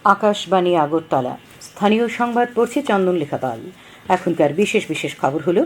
আকাশবাণী আগরতলা। স্থানীয় সংবাদ পড়ছে চন্দনলেখা পাল। এখনকার বিশেষ বিশেষ খবর হল,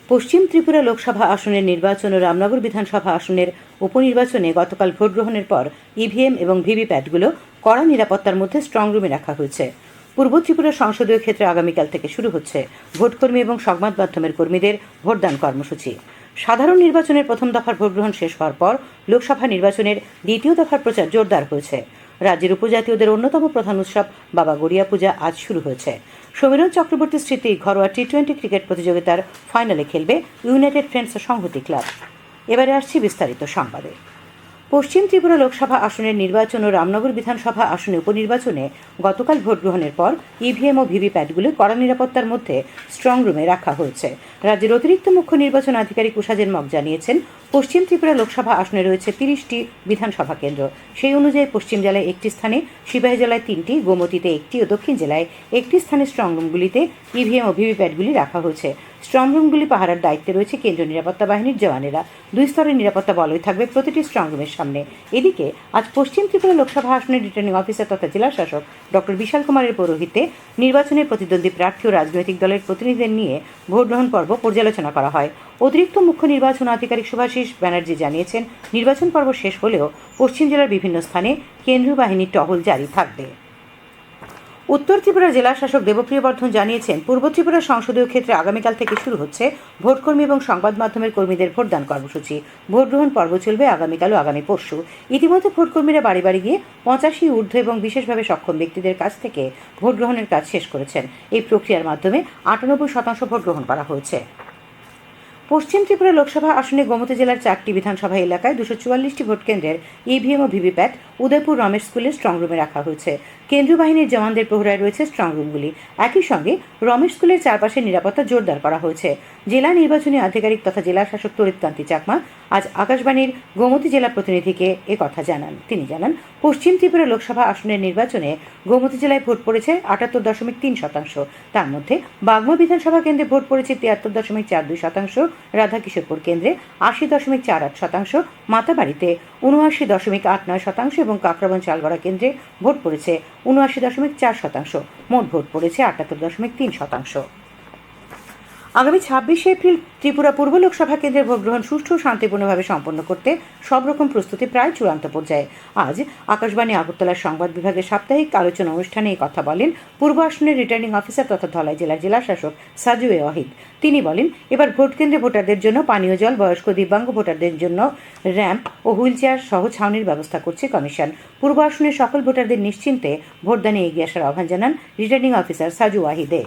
পশ্চিম ত্রিপুরা লোকসভা আসনের নির্বাচন ও রামনগর বিধানসভা আসনের উপনির্বাচনে গতকাল ভোট গ্রহণের পর ইভিএম এবং ভিভিপ্যাটগুলো কড়া নিরাপত্তার মধ্যে স্ট্রং রুমে রাখা হয়েছে। পূর্ব ত্রিপুরা সংসদীয় ক্ষেত্রে আগামীকাল থেকে শুরু হচ্ছে ভোটকর্মী এবং সংবাদ মাধ্যমের কর্মীদের ভোটদান কর্মসূচি। সাধারণ নির্বাচনের প্রথম দফার ভোটগ্রহণ শেষ হওয়ার পর লোকসভা নির্বাচনের দ্বিতীয় দফার প্রচার জোরদার হয়েছে। রাজ্যের উপজাতীয়দের অন্যতম প্রধান উৎসব বাবা গড়িয়া পূজা আজ শুরু হয়েছে। সমীরণ চক্রবর্তী স্মৃতি ঘরোয়া টি-20 ক্রিকেট প্রতিযোগিতার ফাইনালে খেলবে ইউনাইটেড ফ্রেন্ডস সংহতি ক্লাব। এবারে আসছি বিস্তারিত সংবাদে। পশ্চিম ত্রিপুরা লোকসভা আসনের নির্বাচন ও রামনগর বিধানসভা আসনে উপনির্বাচনে গতকাল ভোট গ্রহণের পর ইভিএম ও ভিভিপ্যাটগুলি কড়া নিরাপত্তার মধ্যে স্ট্রং রুমে রাখা হয়েছে। রাজ্যের অতিরিক্ত মুখ্য নির্বাচন আধিকারিক উষাজেন মগ জানিয়েছেন, পশ্চিম ত্রিপুরা লোকসভা আসনে রয়েছে 30টি বিধানসভা কেন্দ্র। সেই অনুযায়ী পশ্চিম জেলায় 1টি স্থানে, সিপাহী জেলায় 3টি, গোমতীতে 1টি ও দক্ষিণ জেলায় 1টি স্থানে স্ট্রং রুমগুলিতে ইভিএম ও ভিভিপ্যাটগুলি রাখা হয়েছে। স্ট্রং রুমগুলি পাহারার দায়িত্বে রয়েছে কেন্দ্রীয় নিরাপত্তা বাহিনীর জওয়ানেরা। 2 স্তরের নিরাপত্তা বলয় থাকবে প্রতিটি স্ট্রং রুমের সামনে। এদিকে আজ পশ্চিম ত্রিপুরা লোকসভা আসনের রিটার্নিং অফিসার তথা জেলা শাসক ডক্টর বিশাল কুমারের পৌরোহিত্যে নির্বাচনের প্রতিদ্বন্দ্বী প্রার্থী ও রাজনৈতিক দলের প্রতিনিধিদের নিয়ে ভোট গ্রহণ পর্ব পর্যালোচনা করা হয়। অতিরিক্ত মুখ্য নির্বাচন আধিকারিক শুভাশিস ব্যানার্জি জানিয়েছেন, নির্বাচন পর্ব শেষ হলেও পশ্চিম জেলার বিভিন্ন স্থানে কেন্দ্রীয় বাহিনীর টহল জারি থাকবে। উত্তর ত্রিপুরা জেলা শাসক দেবপ্রিয় বর্ধন জানিয়েছেন, পূর্ব ত্রিপুরা সংসদীয় ক্ষেত্রে আগামীকাল থেকে শুরু হচ্ছে ভোটকর্মী এবং সংবাদ মাধ্যমের কর্মীদের ভোটদান কর্মসূচি। ভোট গ্রহণ পর্ব চলবে আগামীকাল ও আগামী পরশু। ইতিমধ্যে ভোটকর্মীরা বাড়ি বাড়ি গিয়ে 85 ঊর্ধ্ব এবং বিশেষভাবে সক্ষম ব্যক্তিদের কাছ থেকে ভোট গ্রহণের কাজ শেষ করেছেন। এই প্রক্রিয়ার মাধ্যমে 98% ভোট গ্রহণ করা হয়েছে। পশ্চিম ত্রিপুরা লোকসভা আসনে গোমতী জেলার 4টি বিধানসভা এলাকায় 244টি ভোট কেন্দ্রের ইভিএম ও ভিভিপ্যাট উদয়পুর রমেশ স্কুলের স্ট্রং রুমে রাখা হয়েছে। কেন্দ্রীয় বাহিনীর জওয়ানদের প্রহরায় রয়েছে স্ট্রং রুমগুলি। একই সঙ্গে রমেশ স্কুলের চারপাশে নিরাপত্তা জোরদার করা হয়েছে। জেলা নির্বাচনী আধিকারিক তথা জেলা শাসক তরিতকান্তি চাকমা আজ আকাশবাণীর গোমতী জেলা প্রতিনিধিকে একথা জানান। তিনি জানান, পশ্চিম ত্রিপুরা লোকসভা আসনের নির্বাচনে গোমতী জেলায় ভোট পড়েছে 78.3%। তার মধ্যে বাগমা বিধানসভা কেন্দ্রে ভোট পড়েছে 73.42%, রাধাকিশোরপুর কেন্দ্রে 80.48%, মাতাবাড়িতে 79.89% এবং কাকরাবন চালগড়া কেন্দ্রে ভোট পড়েছে 79.4%। মোট ভোট পড়েছে 78.3%। আগামী 26 এপ্রিল ত্রিপুরা পূর্ব লোকসভা কেন্দ্রের ভোট গ্রহণ সুষ্ঠু ও শান্তিপূর্ণভাবে সম্পন্ন করতে সব রকম প্রস্তুতি প্রায় চূড়ান্ত পর্যায়ে। আজ আকাশবাণী আগরতলার সংবাদ বিভাগের সাপ্তাহিক আলোচনা অনুষ্ঠানে এই কথা বলেন পূর্ব আসনের রিটার্নিং অফিসার তথা ধলাই জেলার জেলা শাসক সাজু এ ওয়াহিদ। তিনি বলেন, এবার ভোট কেন্দ্রে ভোটারদের জন্য পানীয় জল, বয়স্ক দিব্যাঙ্গ ভোটারদের জন্য র্যাম্প ও হুইল চেয়ার সহ ছাউনির ব্যবস্থা করছে কমিশন। পূর্ব আসনের সকল ভোটারদের নিশ্চিন্তে ভোটদানে এগিয়ে আসার আহ্বান জানান রিটার্নিং অফিসার সাজু ওয়াহিদে।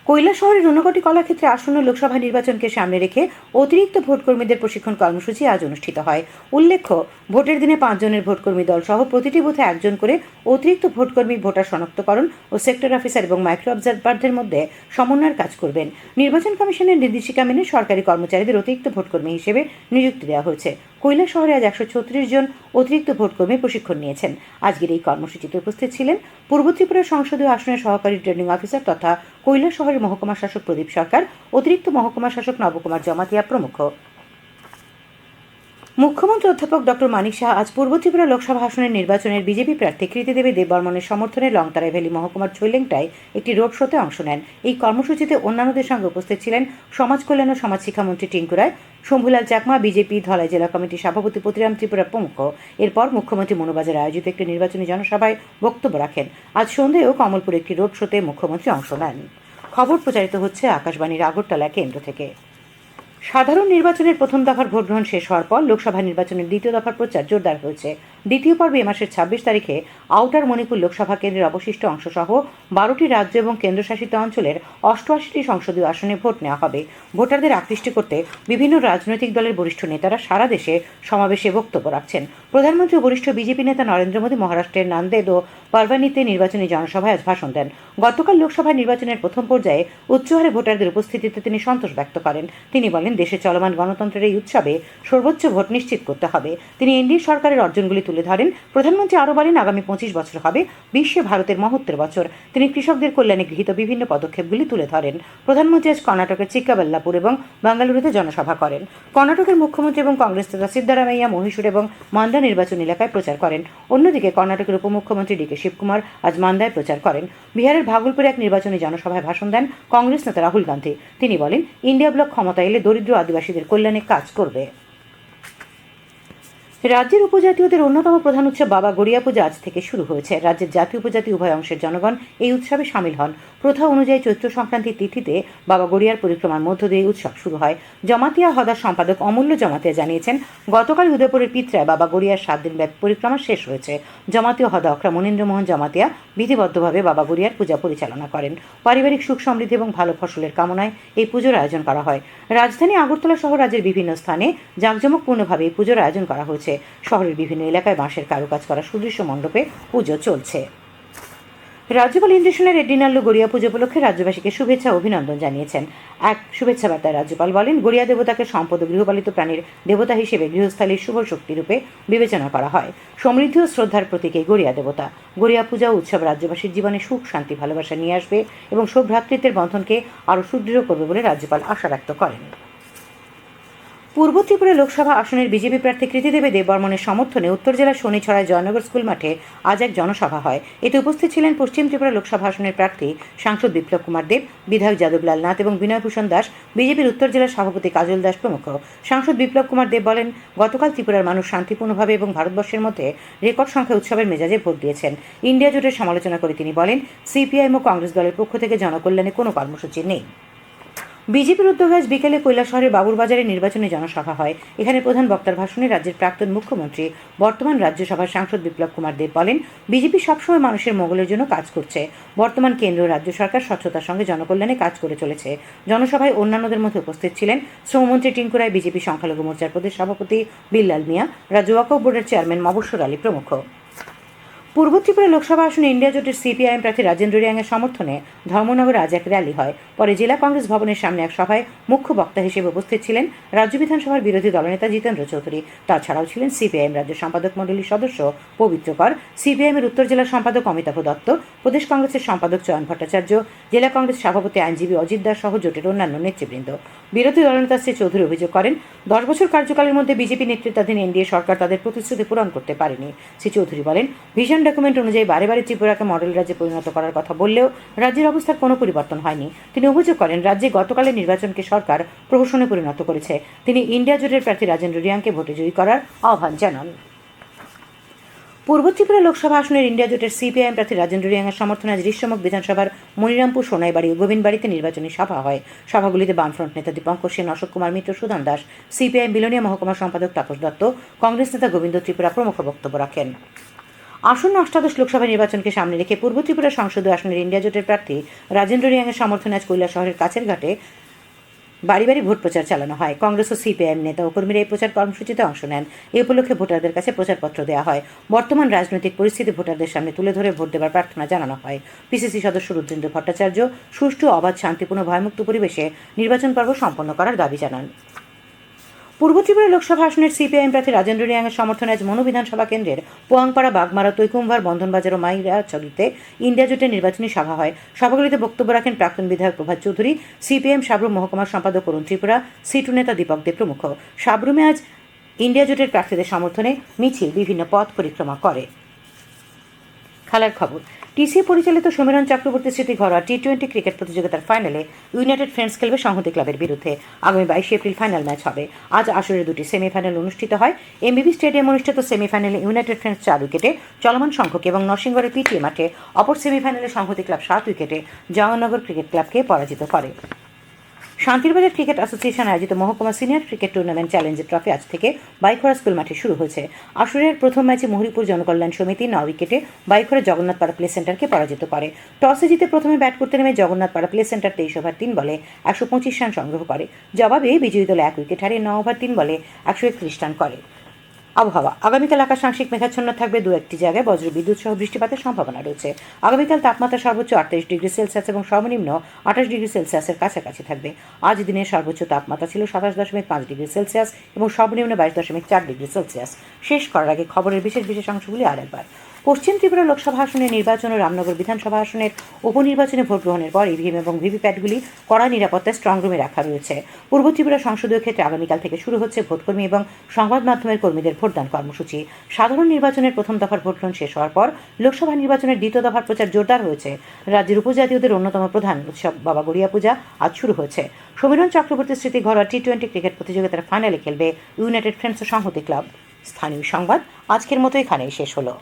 কৈলাসহরের ঊনকোটি কলাক্ষেত্রে আসন্ন লোকসভা নির্বাচনকে সামনে রেখে অতিরিক্ত ভোটকর্মীদের প্রশিক্ষণ কর্মসূচি আজ অনুষ্ঠিত হয়। উল্লেখ্য, ভোটের দিনে 5 জনের ভোটকর্মী দল সহ প্রতিটি বুথে 1 জন করে অতিরিক্ত ভোটকর্মী ভোটার শনাক্তকরণ ও সেক্টর অফিসার এবং মাইক্রো অবজারভারদের মধ্যে সমন্বয়ের কাজ করবেন। নির্বাচন কমিশনের নির্দেশিকা মেনে সরকারি কর্মচারীদের অতিরিক্ত ভোটকর্মী হিসেবে নিযুক্তি দেওয়া হয়েছে। কৈলাসহরে আজ 136 জন অতিরিক্ত ভোটকর্মী প্রশিক্ষণ নিয়েছেন। আজকের এই কর্মসূচিতে উপস্থিত ছিলেন পূর্ব ত্রিপুরা সংসদীয় আসনের সহকারী রিটার্নিং অফিসার তথা কৈলাসহরের মহকুমা শাসক প্রদীপ সরকার, অতিরিক্ত মহকুমা শাসক নবকুমার জমাতিয়া প্রমুখ। মুখ্যমন্ত্রী অধ্যাপক ডক্টর মানিক সাহা আজ পূর্ব ত্রিপুরা লোকসভা আসনের নির্বাচনের বিজেপি প্রার্থী কৃতিদেবী দেববর্মনের সমর্থনে লংতারাই ভ্যালি মহকুমার ছৈলেংটায় একটি রোড শোতে অংশ নেন। এই কর্মসূচিতে অন্যান্যদের সঙ্গে উপস্থিত ছিলেন সমাজ কল্যাণ ও সমাজ শিক্ষামন্ত্রী টিঙ্কু রায়, শম্ভুলাল চাকমা, বিজেপি ধলাই জেলা কমিটির সভাপতি পতিরাম ত্রিপুরা প্রমুখ। এরপর মুখ্যমন্ত্রী মনুবাজারে আয়োজিত একটি নির্বাচনী জনসভায় বক্তব্য রাখেন। আজ সন্ধ্যায়ও কমলপুরে একটি রোড শোতে মুখ্যমন্ত্রী অংশ নেন। খবর প্রচারিত হচ্ছে আকাশবাণীর আগরতলা কেন্দ্র থেকে। সাধারণ নির্বাচনের প্রথম দফার ভোট গ্রহণ শেষ হওয়ার পর লোকসভা নির্বাচনের দ্বিতীয় দফার প্রচার জোরদার হয়েছে। দ্বিতীয় পর্বে এ মাসের 26 তারিখে আউটার মণিপুর লোকসভা কেন্দ্রের অবশিষ্ট অংশসহ 12টি রাজ্য এবং কেন্দ্রশাসিত অঞ্চলের 88টি সংসদীয় আসনে ভোট নেওয়া হবে। ভোটারদের আকৃষ্ট করতে বিভিন্ন রাজনৈতিক দলের বরিষ্ঠ নেতারা সারা দেশে সমাবেশে বক্তব্য রাখছেন। প্রধানমন্ত্রী ও বরিষ্ঠ বিজেপি নেতা নরেন্দ্র মোদী মহারাষ্ট্রের নান্দেদ ও পারভানিতে নির্বাচনী জনসভায় আজ ভাষণ দেন। গতকাল লোকসভা নির্বাচনের প্রথম পর্যায়ে উচ্চ হারে ভোটারদের উপস্থিতিতে তিনি সন্তোষ ব্যক্ত করেন। তিনি বলেন, দেশে চলমান গণতন্ত্রের এই উৎসবে সর্বোচ্চ ভোট নিশ্চিত করতে হবে। তিনি এনডিএ সরকারের অর্জনগুলি তুলে ধরেন। প্রধানমন্ত্রী আরও বলেন, আগামী 25 বছর হবে বিশ্বে ভারতের মহত্বের বছর। তিনি কৃষকদের কল্যাণে গৃহীত বিভিন্ন পদক্ষেপগুলি তুলে ধরেন। প্রধানমন্ত্রী আজ কর্ণাটকের চিক্কাবেল্লাপুর এবং বেঙ্গালুরুতে জনসভা করেন। কর্ণাটকের মুখ্যমন্ত্রী এবং কংগ্রেস নেতা সিদ্দারামাইয়া মহীশূর এবং মান্দা নির্বাচন এলাকায় প্রচার করেন। অন্যদিকে কর্ণাটকের উপমুখ্যমন্ত্রী ডি কে শিবকুমার আজ মান্দায় প্রচার করেন। বিহারের ভাগলপুরে এক নির্বাচনী জনসভায় ভাষণ দেন কংগ্রেস নেতা রাহুল গান্ধী। তিনি বলেন, ইন্ডিয়া ব্লক ক্ষমতা এলে দরিদ্র আদিবাসীদের কল্যাণে কাজ করবে। রাজ্যের উপজাতীয়দের অন্যতম প্রধান উৎসব বাবা গড়িয়া পূজা আজ থেকে শুরু হয়েছে। রাজ্যের জাতি উপজাতি উভয় অংশের জনগণ এই উৎসবে সামিল হন। প্রথা অনুযায়ী চৈত্র সংক্রান্তির তিথিতে বাবা গড়িয়ার পরিক্রমার মধ্য দিয়ে উৎসব শুরু হয়। জমাতিয়া হদার সম্পাদক অমূল্য জমাতিয়া জানিয়েছেন, গতকাল উদয়পুরের পিত্রায় বাবা গড়িয়ার 7 দিন ব্যাপী পরিক্রমা শেষ হয়েছে। জমাতীয় হদা অকরা মনীন্দ্রমোহন জমাতিয়া বিধিবদ্ধভাবে বাবা গড়িয়ার পূজা পরিচালনা করেন। পারিবারিক সুখ সমৃদ্ধি এবং ভালো ফসলের কামনায় এই পুজোর আয়োজন করা হয়। রাজধানী আগরতলা সহ রাজ্যের বিভিন্ন স্থানে জাঁকজমকপূর্ণভাবে এই পুজোর আয়োজন করা হয়েছে। শহরের বিভিন্ন এলাকায় বাঁশের কারুকাজ করা সুদৃশ্য মণ্ডপে পুজো চলছে। রাজ্যপাল ইন্দ্রেশনা রেড্ডি নাল্লু গড়িয়া পুজো উপলক্ষে রাজ্যবাসীকে শুভেচ্ছা ও অভিনন্দন জানিয়েছেন। এক শুভেচ্ছা বার্তায় রাজ্যপাল বলেন, গড়িয়া দেবতাকে সম্পদ ও গৃহপালিত প্রাণীর দেবতা হিসেবে গৃহস্থালীর শুভ শক্তিরূপে বিবেচনা করা হয়। সমৃদ্ধি ও শ্রদ্ধার প্রতীক এই গড়িয়া দেবতা। গড়িয়া পূজা ও উৎসব রাজ্যবাসীর জীবনে সুখ শান্তি ভালোবাসা নিয়ে আসবে এবং সৌভ্রাতৃত্বের বন্ধনকে আরও সুদৃঢ় করবে বলে রাজ্যপাল আশা ব্যক্ত করেন। পূর্ব ত্রিপুরা লোকসভা আসনের বিজেপি প্রার্থী কৃতিদেবী দেববর্মনের সমর্থনে উত্তর জেলার শনিছড়ায় জয়নগর স্কুল মাঠে আজ এক জনসভা হয়। এতে উপস্থিত ছিলেন পশ্চিম ত্রিপুরা লোকসভা আসনের প্রার্থী সাংসদ বিপ্লব কুমার দেব, বিধায়ক যাদবলাল নাথ এবং বিনয়ভূষণ দাস, বিজেপির উত্তর জেলার সভাপতি কাজল দাস প্রমুখ। সাংসদ বিপ্লব কুমার দেব বলেন, গতকাল ত্রিপুরার মানুষ শান্তিপূর্ণভাবে এবং ভারতবর্ষের মধ্যে রেকর্ড সংখ্যায় উৎসবের মেজাজে ভোট দিয়েছেন। ইন্ডিয়া জোটের সমালোচনা করে তিনি বলেন, সিপিআইএম ও কংগ্রেস দলের পক্ষ থেকে জনকল্যাণে কোনো কর্মসূচি নেই। বিজেপির উদ্যোগে আজ বিকেলে কৈলাসহরের বাবুরবাজারে নির্বাচনী জনসভা হয়। এখানে প্রধান বক্তার ভাষণে রাজ্যের প্রাক্তন মুখ্যমন্ত্রী বর্তমান রাজ্যসভার সাংসদ বিপ্লব কুমার দেব বলেন, বিজেপি সবসময় মানুষের মঙ্গলের জন্য কাজ করছে। বর্তমান কেন্দ্র ও রাজ্য সরকার স্বচ্ছতার সঙ্গে জনকল্যাণে কাজ করে চলেছে। জনসভায় অন্যান্যদের মধ্যে উপস্থিত ছিলেন শ্রমমন্ত্রী টিঙ্কু রায়, বিজেপি সংখ্যালঘু মোর্চার প্রদেশ সভাপতি বিল্লাল মিয়া, রাজ্য ওয়াকফ বোর্ডের চেয়ারম্যান মবস্বর আলী প্রমুখ। পূর্ব ত্রিপুরা লোকসভা আসনে ইন্ডিয়া জোটের সিপিআইএম প্রার্থী রাজেন্দ্র রিয়াংয়ের সমর্থনে ধর্মনগরে আজ এক র্যালি হয়। পরে জেলা কংগ্রেস ভবনের সামনে এক সভায় মুখ্য বক্তা হিসেবে উপস্থিত ছিলেন রাজ্য বিধানসভার বিরোধী দলনেতা জিতেন্দ্র চৌধুরী। তাছাড়াও ছিলেন সিপিআইএম রাজ্য সম্পাদক মণ্ডলীর সদস্য পবিত্র কর, সিপিআইএমের উত্তর জেলার সম্পাদক অমিতাভ দত্ত, প্রদেশ কংগ্রেসের সম্পাদক চয়ন ভট্টাচার্য, জেলা কংগ্রেস সভাপতি আইনজীবী অজিত দাস সহ জোটের অন্যান্য নেতৃবৃন্দ। বিরোধী দলনেতা শ্রী চৌধুরী অভিযোগ করেন, 10 বছর কার্যকালের মধ্যে বিজেপি নেতৃত্বাধীন এনডিএ সরকার তাদের প্রতিশ্রুতি পূরণ করতে পারেনি। শ্রী চৌধুরী বলেন, ভিশন ডকুমেন্ট অনুযায়ী বারে বারে ত্রিপুরাকে মডেল রাজ্যে পরিণত করার কথা বললেও রাজ্যের অবস্থার কোনো পরিবর্তন হয়নি। তিনি অভিযোগ করেন, রাজ্যে গতকালের নির্বাচনকে সরকার প্রহসনে পরিণত করেছে। তিনি ইন্ডিয়া জোটের প্রার্থী রাজেন্দ্র রিয়াংকে ভোটে জয়ী করার আহ্বান জানান। পূর্ব ত্রিপুরা লোকসভা আসনের ইন্ডিয়া জোটের সিপিআইএম প্রার্থী রাজেন্দ্র রিয়াংয়ের সমর্থনে আজ ঋষ্যমুখ বিধানসভার মনিরামপুর, সোনাইবাড়ি ও গোবিন্দবাড়িতে নির্বাচনী সভা হয়। সভাগুলিতে বামফ্রন্ট নেতা দীপঙ্কর সেন, অশোক কুমার মিত্র, সুধান দাস, সিপিআইএম বিলোনিয়া মহকুমা সম্পাদক তাপস দত্ত, কংগ্রেস নেতা গোবিন্দ ত্রিপুরা প্রমুখ বক্তব্য রাখেন। আসন্ন 18 লোকসভা নির্বাচনকে সামনে রেখে পূর্ব ত্রিপুরা সংসদীয় আসনের ইন্ডিয়া জোটের প্রার্থী রাজেন্দ্র রিয়াংয়ের সমর্থনে আজ কৈলাসহরের কাছের ঘাটে বাড়ি বাড়ি ভোট প্রচার চালানো হয়। কংগ্রেস ও সিপিআইএম নেতা ও কর্মীরা এই প্রচার কর্মসূচিতে অংশ নেন। এই উপলক্ষে ভোটারদের কাছে প্রচারপত্র দেওয়া হয়। বর্তমান রাজনৈতিক পরিস্থিতি ভোটারদের সামনে তুলে ধরে ভোট দেওয়ার প্রার্থনা জানানো হয়। পিসিসি সদস্য রুদ্রেন্দ্র ভট্টাচার্য সুষ্ঠু, অবাধ, শান্তিপূর্ণ, ভয়মুক্ত পরিবেশে নির্বাচন পর্ব সম্পন্ন করার দাবি জানান। পূর্ব ত্রিপুরা লোকসভা আসনের সিপিআইএম প্রার্থী রাজেন্দ্র রিয়াংয়ের সমর্থনে আজ মনু বিধানসভা কেন্দ্রের পোয়াংপাড়া, বাগমারা, তৈকুম্ভার, বন্ধনবাজার ও মাইরাচলিতে ইন্ডিয়া জোটের নির্বাচনী সভা হয়। সভাগুলিতে বক্তব্য রাখেন প্রাক্তন বিধায়ক প্রভাত চৌধুরী, সিপিএম সাবরুম মহকুমার সম্পাদক অরুণ ত্রিপুরা, সিটু নেতা দীপক দে প্রমুখ। সাবরুমে আজ ইন্ডিয়া জোটের প্রার্থীদের সমর্থনে মিছিল বিভিন্ন পথ পরিক্রমা করে। খেলার খবর। টিসিএ পরিচালিত সমীরণ চক্রবর্তী স্মৃতি ঘরোয়া টি-20 ক্রিকেট প্রতিযোগিতার ফাইনালে ইউনাইটেড ফ্রেন্ডস খেলবে সংহতি ক্লাবের বিরুদ্ধে। আগামী 22 এপ্রিল ফাইনাল ম্যাচ হবে। আজ আসরের দুটি সেমিফাইনাল অনুষ্ঠিত হয়। এমবিবি স্টেডিয়ামে অনুষ্ঠিত সেমিফাইনালে ইউনাইটেড ফ্রেন্ডস 4 উইকেটে, চলমান সংখ্যক এবং নরসিংগড়ের পিটিএ মাঠে অপর সেমিফাইনালে সংহতি ক্লাব 7 উইকেটে জওয়াননগর ক্রিকেট ক্লাবকে পরাজিত করে। শান্তিরবাজার ক্রিকেট অ্যাসোসিয়েশন আয়োজিত মহকুমা senior cricket tournament Challenger trophy আজ থেকে বাইখরা স্কুল মাঠে শুরু হয়েছে। আসরের প্রথম ম্যাচে মহরিপুর জনকল্যাণ সমিতি 9 উইকেটে বাইখরা জগন্নাথপাড়া প্লে সেন্টারকে পরাজিত করে। টসে জিতে প্রথমে ব্যাট করতে নেমে জগন্নাথপাড়া প্লে সেন্টার 23 ওভার 3 বলে 125 রান সংগ্রহ করে। জবাবে বিজয়ী দল 1 উইকেট হারিয়ে 9 ওভার 3 বলে 131 রান করে। আবহাওয়া আগামীকাল আকাশ আংশিক মেঘাচ্ছন্ন থাকবে, দু একটি জায়গায় বজ্র বিদ্যুৎ সহ বৃষ্টিপাতের সম্ভাবনা রয়েছে। আগামীকাল তাপমাত্রা সর্বোচ্চ 38 ডিগ্রি সেলসিয়াস এবং সর্বনিম্ন 28 ডিগ্রি সেলসিয়াসের কাছাকাছি থাকবে। আজ দিনের সর্বোচ্চ তাপমাত্রা ছিল 27.5 ডিগ্রি সেলসিয়াস এবং সর্বনিম্ন 22.4 ডিগ্রি সেলসিয়াস। শেষ করার আগে খবরের বিশেষ বিশেষ অংশগুলি আরেকবার। পশ্চিম ত্রিপুরা লোকসভা আসনের নির্বাচন ও রামনগর বিধানসভা আসনের উপনির্বাচনে ভোট গ্রহণের পর ইভিএম এবং ভিভিপ্যাটগুলি কড়া নিরাপত্তায় স্ট্রংরুমে রাখা রয়েছে। পূর্ব ত্রিপুরা সংসদীয় ক্ষেত্রে আগামীকাল থেকে শুরু হচ্ছে ভোটকর্মী এবং সংবাদ মাধ্যমের কর্মীদের ভোটদান কর্মসূচি। সাধারণ নির্বাচনের প্রথম দফার ভোটগ্রহণ শেষ হওয়ার পর লোকসভা নির্বাচনের দ্বিতীয় দফার প্রচার জোরদার হয়েছে। রাজ্যের উপজাতীয়দের অন্যতম প্রধান উৎসব বাবা গড়িয়া পূজা আজ শুরু হয়েছে। সমীরণ চক্রবর্তী স্মৃতি ঘরোয়া টি-20 ক্রিকেট প্রতিযোগিতার ফাইনালে খেলবে ইউনাইটেড ফ্রেন্ডস সংহতি ক্লাব। স্থানীয় সংবাদ আজকের মতো এখানেই শেষ হলো।